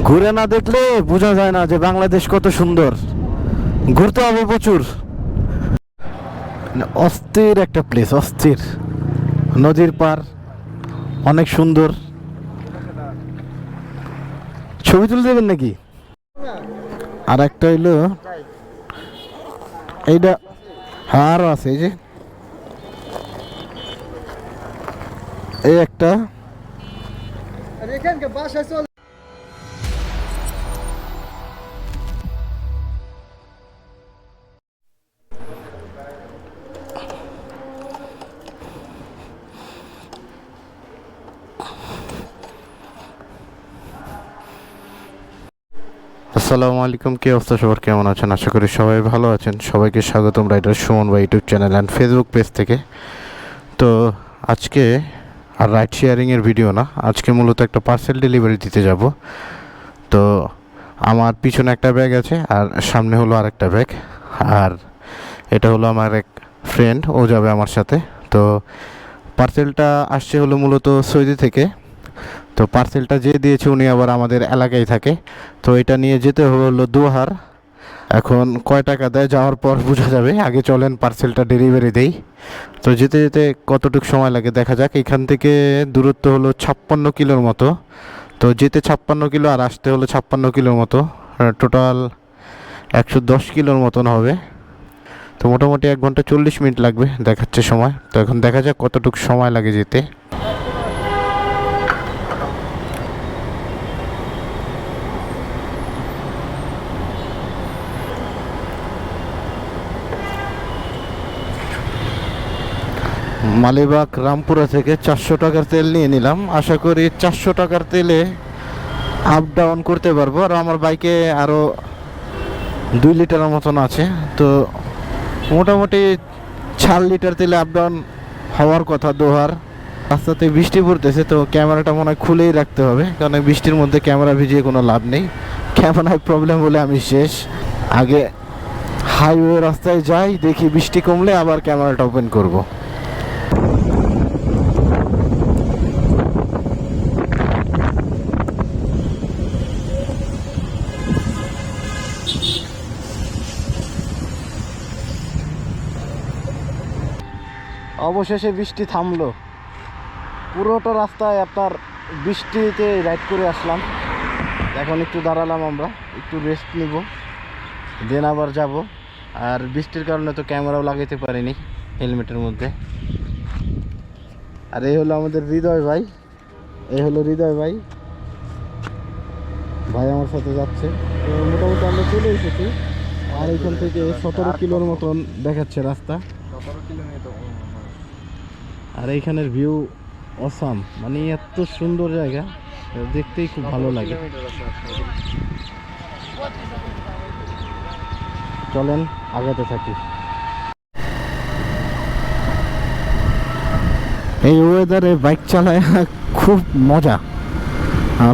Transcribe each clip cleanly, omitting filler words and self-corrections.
ঘুরে না দেখলে বোঝা যায় না যে বাংলাদেশ কত সুন্দর। ঘুরতে হবে প্রচুর। অস্থির একটা প্লেস, অস্থির। নদীর পার, অনেক সুন্দর। ছবি তুলে দেবেন নাকি? আর একটা হইলো এইটা। হ্যাঁ, আরো আছে। এই যে এই একটা। আসসালামু আলাইকুম, কি অবস্থা সবার, কেমন আছেন? আশা করি সবাই ভালো আছেন। সবাইকে স্বাগতম রাইডার সুমন ভাই YouTube channel and Facebook page থেকে। তো আজকে আর রাইড শেয়ারিংয়ের ভিডিও না, আজকে মূলত একটা পার্সেল ডেলিভারি দিতে যাব। তো আমার পিছনে একটা ব্যাগ আছে আর সামনে হলো আরেকটা ব্যাগ। আর এটা হলো আমার এক ফ্রেন্ড, ও যাবে আমার সাথে। তো পার্সেলটা আসছে হলো মূলত সৌদি থেকে। তো পার্সেলটা যে দিয়েছে উনি আবার আমাদের এলাকায় থাকে। তো এটা নিয়ে যেতে হলো দোহার। এখন কয় টাকা দেয় যাওয়ার পর বোঝা যাবে। আগে চলেন পার্সেলটা ডেলিভারি দেই। তো যেতে যেতে কতটুকু সময় লাগে দেখা যাক। এখান থেকে দূরত্ব হলো 56 কিলোর মতো। তো যেতে 56 কিলো আর আসতে হলো 56 কিলোর মতো, টোটাল 110 কিলোর মতন হবে। তো মোটামুটি 1 ঘন্টা 40 মিনিট লাগবে দেখাচ্ছে সময়। তো এখন দেখা যাক কতটুকু সময় লাগে যেতে। মালিবাগ রামপুরা থেকে 400 টাকার তেল নিয়ে নিলাম। আশা করি 400 টাকার তেলে আপ ডাউন করতে পারবো। আর আমার বাইকে আরও 2 লিটারের মতন আছে। তো মোটামুটি 4 লিটার তেলে আপ ডাউন হওয়ার কথা দোহার। রাস্তাতে বৃষ্টি পড়তেছে, তো ক্যামেরাটা মনে হয় খুলেই রাখতে হবে, কারণ বৃষ্টির মধ্যে ক্যামেরা ভিজিয়ে কোনো লাভ নেই। ক্যামেরায় প্রবলেম হলে আমি শেষ। আগে হাইওয়ে রাস্তায় যাই, দেখি বৃষ্টি কমলে আবার ক্যামেরাটা ওপেন করব। অবশেষে বৃষ্টি থামলো। পুরোটা রাস্তায় আপনার বৃষ্টিতে রাইড করে আসলাম। এখন একটু দাঁড়ালাম, আমরা একটু রেস্ট নিব, দেন আবার যাব। আর বৃষ্টির কারণে তো ক্যামেরাও লাগাইতে পারিনি হেলমেটের মধ্যে। আর এই হলো আমাদের হৃদয় ভাই। এই হলো হৃদয় ভাই, ভাই আমার সাথে যাচ্ছে। তো মোটামুটি আমরা চলে এসেছি। আর এখান থেকে 17 কিলোর মতন দেখাচ্ছে রাস্তা। আর এইখানের ভিউ অসাম, মানে এত সুন্দর জায়গা, দেখতেই খুব ভালো লাগে। চলেন আগাতে থাকি। এই ওয়েদারে বাইক চালায় খুব মজা।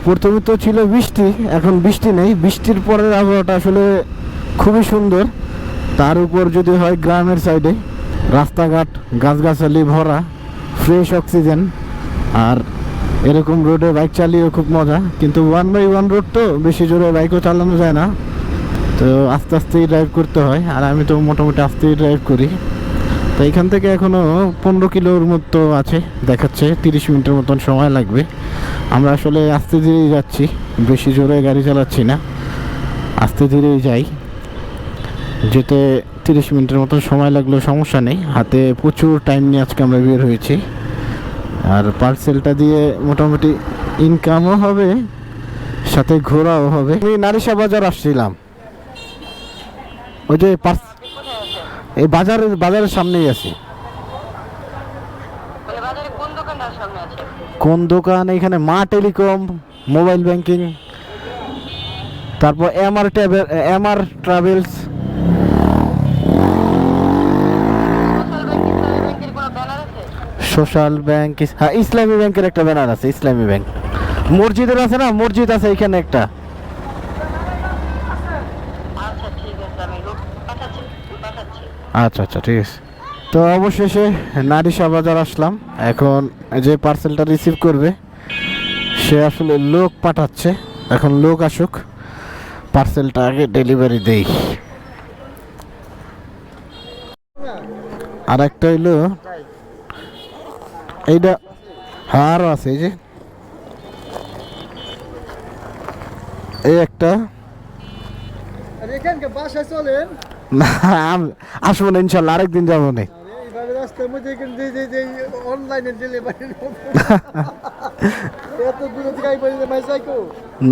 প্রথমে তো ছিল বৃষ্টি, এখন বৃষ্টি নেই। বৃষ্টির পরের আবহাওয়াটা আসলে খুবই সুন্দর। তার উপর যদি হয় গ্রামের সাইডে, রাস্তাঘাট গাছগাছালি ভরা, ফ্রেশ অক্সিজেন। আর এরকম রোডে বাইক চালিয়েও খুব মজা। কিন্তু 1/1 রোড তো বেশি জোরে বাইকও চালানো যায় না, তো আস্তে আস্তেই ড্রাইভ করতে হয়। আর আমি তো মোটামুটি আস্তেই ড্রাইভ করি। তো এখান থেকে এখনও 15 কিলোর মতো আছে দেখাচ্ছে, 30 মিনিটের মতন সময় লাগবে। আমরা আসলে আস্তে ধীরেই যাচ্ছি, বেশি জোরে গাড়ি চালাচ্ছি না, আস্তে ধীরেই যাই। যেতে 30 মিনিটের মতন সময় লাগলেও সমস্যা নেই। হাতে প্রচুর টাইম নিয়ে আজকে আমরা বের হয়েছি। আর পার্সেলটা দিয়ে মোটামুটি ইনকামও হবে, সাথে ঘোরাও হবে। আমি নারিশা বাজার আসছিলাম, ওই যে এই বাজারের সামনেই আছি। কোন দোকান? এখানে মা টেলিকম, মোবাইল ব্যাংকিং, তারপর এমআর ট্রাভেলস। সোশ্যাল ব্যাংক, হ্যাঁ ইসলামী ব্যাংকের একটা ব্যানার আছে। ইসলামী ব্যাংক মসজিদের আছে না, মসজিদ আছে এখানে একটা। আচ্ছা আচ্ছা, ঠিক আছে। তো অবশেষে নারিশা বাজার আসলাম। এখন যে পার্সেলটা রিসিভ করবে সে আসলে লোক পাঠাচ্ছে, এখন লোক আসুক, পার্সেলটা আগে ডেলিভারি দেই। আর একটা হইলো এইটা, আরও আছে এই যে এই একটা। না আসবো না ইনশাল্লাহ, আরেকদিন যাবো না।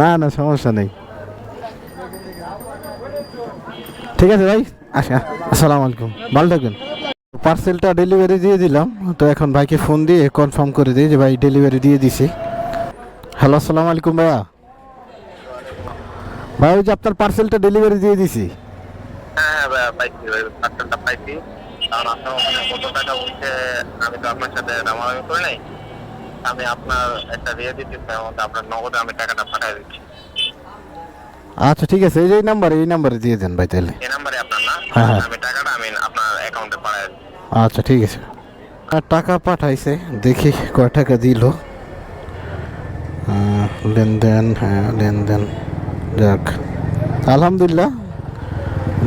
না না সমস্যা নেই, ঠিক আছে ভাই। আচ্ছা, আসসালামু আলাইকুম, ভালো থাকবেন। পার্সেলটা ডেলিভারি দিয়ে দিলাম, তো এখন ভাইকে ফোন দিয়ে কনফার্ম করে দিই যে ভাই ডেলিভারি দিয়ে দিছি। হ্যালো, আসসালামু আলাইকুম ভাইয়া। ভাই ওই যে আপনার পার্সেলটা ডেলিভারি দিয়ে দিছি। হ্যাঁ ভাইয়া, পাইছি ভাই, পার্সেলটা পাইছি। কারণ আপনার ওখানে কত টাকা উঠছে আমি তো আপনার সাথে দামাদামি করি নাই। আমি আপনার একটা দিয়ে দিচ্ছি, আপনার নগদে আমি টাকাটা পাঠিয়ে দিচ্ছি। আচ্ছা ঠিক আছে, এই নাম্বারে দিয়ে দেন ভাই তাহলে। এই নাম্বারে আপনার না? হ্যাঁ হ্যাঁ, আমি টাকাটা আপনার অ্যাকাউন্টে পাঠিয়ে দিচ্ছি। আচ্ছা ঠিক আছে। আর টাকা পাঠাইছে, দেখি কয় টাকা দিল। লেনদেন, হ্যাঁ লেনদেন, যাক আলহামদুলিল্লাহ।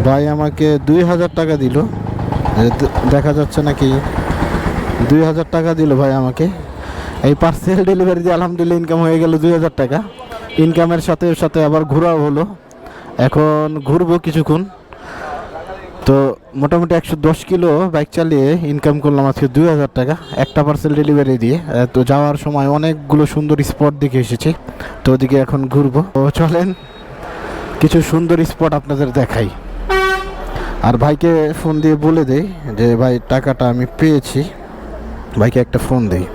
ভাই আমাকে 2000 টাকা দিল, দেখা যাচ্ছে নাকি 2000 টাকা দিল ভাই আমাকে। এই পার্সেল ডেলিভারি দিয়ে আলহামদুলিল্লাহ ইনকাম হয়ে গেল 2000 টাকা। ইনকামের সাথে সাথে আবার ঘোরাও হলো, এখন ঘুরবো কিছুক্ষণ। তো মোটামুটি 110 কিলো বাইক চালিয়ে ইনকাম করলাম আজকে 2000 টাকা একটা পার্সেল ডেলিভারি দিয়ে। তো যাওয়ার সময় অনেকগুলো সুন্দর স্পট দেখে এসেছি, তো ওদিকে এখন ঘুরবো। তো চলেন কিছু সুন্দর স্পট আপনাদের দেখাই। আর ভাইকে ফোন দিয়ে বলে দেই যে ভাই টাকাটা আমি পেয়েছি। ভাইকে একটা ফোন দেই।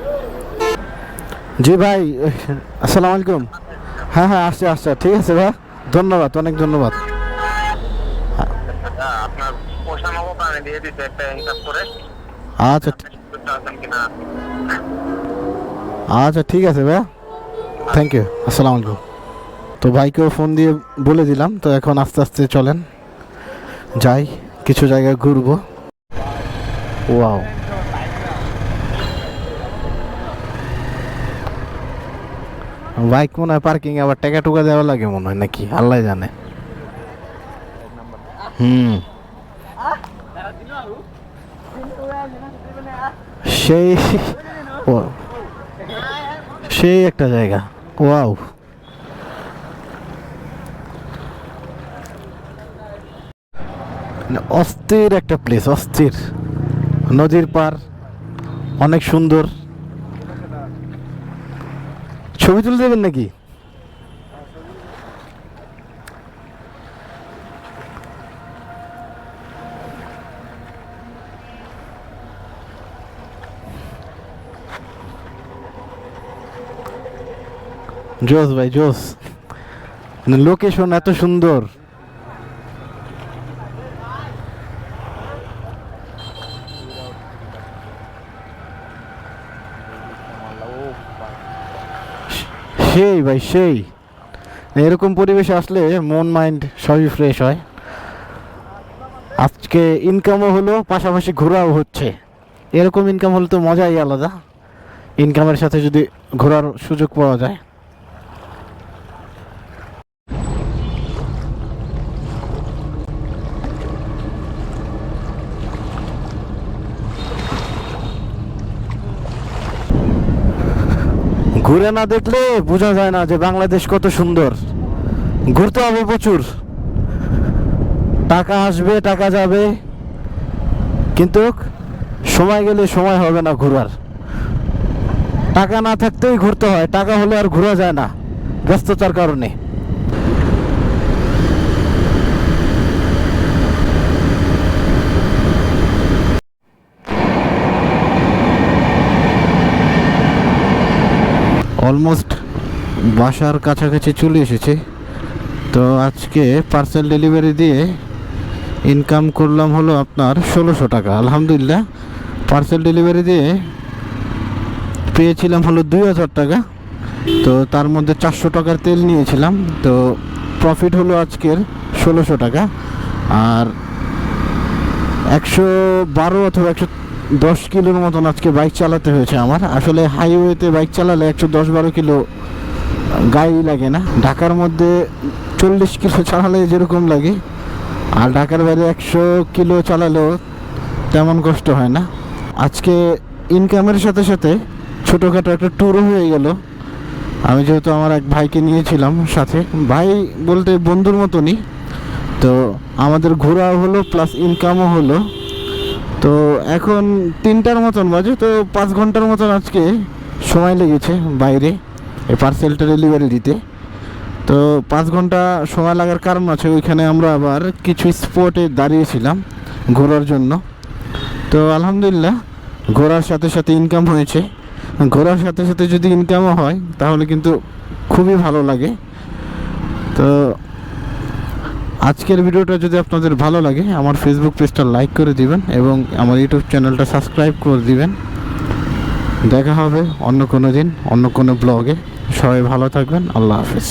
জি ভাই, আসসালামু আলাইকুম। হ্যাঁ হ্যাঁ, আসছে, ঠিক আছে ভাই, ধন্যবাদ, অনেক ধন্যবাদ। আপনার পয়সা নগদ আমি দিয়ে দিচ্ছি একটা হিসাব করে। আচ্ছা কিনা? আচ্ছা ঠিক আছে ভাই, থ্যাংক ইউ, আসসালামু আলাইকুম। তো ভাইকেও ফোন দিয়ে বলে দিলাম। তো এখন আস্তে আস্তে চলেন যাই, কিছু জায়গায় ঘুরবো। ওয়াও, বাইক মনে হয় পার্কিং আবার টাকা টুকা দেওয়া লাগে মনে হয়, নাকি আল্লাহ জানে। সেই ও, সেই একটা জায়গা, ওয়াও। অস্থির একটা প্লেস, অস্থির, নদীর পার, অনেক সুন্দর। ছবি তুলে দেবেন নাকি? জোস ভাই জোস, লোকেশন এত সুন্দর। সেই ভাই সেই, এরকম পরিবেশে আসলে মন মাইন্ড সবই ফ্রেশ হয়। আজকে ইনকামও হলো, পাশাপাশি ঘোরাও হচ্ছে। এরকম ইনকাম হলে তো মজাই আলাদা, ইনকামের সাথে যদি ঘোরার সুযোগ পাওয়া যায়। ঘুরে না দেখলে বোঝা যায় না যে বাংলাদেশ কত সুন্দর। ঘুরতে হবে প্রচুর, টাকা আসবে টাকা যাবে, কিন্তু সময় গেলে সময় হবে না ঘোরার। টাকা না থাকতেই ঘুরতে হয়, টাকা হলে আর ঘোরা যায় না ব্যস্ততার কারণে। অলমোস্ট বাসার কাছাকাছি চলে এসেছে। তো আজকে পার্সেল ডেলিভারি দিয়ে ইনকাম করলাম হলো আপনার 1600 টাকা। আলহামদুলিল্লাহ, পার্সেল ডেলিভারি দিয়ে পেয়েছিলাম হলো 2000 টাকা। তো তার মধ্যে 400 টাকার তেল নিয়েছিলাম, তো প্রফিট হলো আজকের 1600 টাকা। আর 112 অথবা 110 কিলোর মতন আজকে বাইক চালাতে হয়েছে আমার। আসলে হাইওয়েতে বাইক চালালে 110-12 কিলো গায়ে লাগে না। ঢাকার মধ্যে 40 কিলো চালালে যেরকম লাগে, আর ঢাকার বাইরে 100 কিলো চালালেও তেমন কষ্ট হয় না। আজকে ইনকামের সাথে সাথে ছোটোখাটো একটা ট্যুরও হয়ে গেল। আমি যেহেতু আমার এক ভাইকে নিয়েছিলাম সাথে, ভাই বলতে বন্ধুর মতনই, তো আমাদের ঘোরাও হলো প্লাস ইনকামও হলো। তো এখন 3টার মতন বাজে, তো 5 ঘন্টার মতন আজকে সময় লেগেছে বাইরে এই পার্সেলটা ডেলিভারি দিতে। তো 5 ঘন্টা সময় লাগার কারণ আছে, ওইখানে আমরা আবার কিছু স্পটে দাঁড়িয়েছিলাম ঘোরার জন্য। তো আলহামদুলিল্লাহ ঘোরার সাথে সাথে ইনকাম হয়েছে। ঘোরার সাথে সাথে যদি ইনকামও হয় তাহলে কিন্তু খুবই ভালো লাগে। তো আজকের ভিডিওটা যদি আপনাদের ভালো লাগে আমার ফেসবুক পেজটা লাইক করে দিবেন এবং আমার ইউটিউব চ্যানেলটা সাবস্ক্রাইব করে দিবেন। দেখা হবে অন্য কোনো দিন অন্য কোনো ব্লগে। সবাই ভালো থাকবেন। আল্লাহ হাফেজ।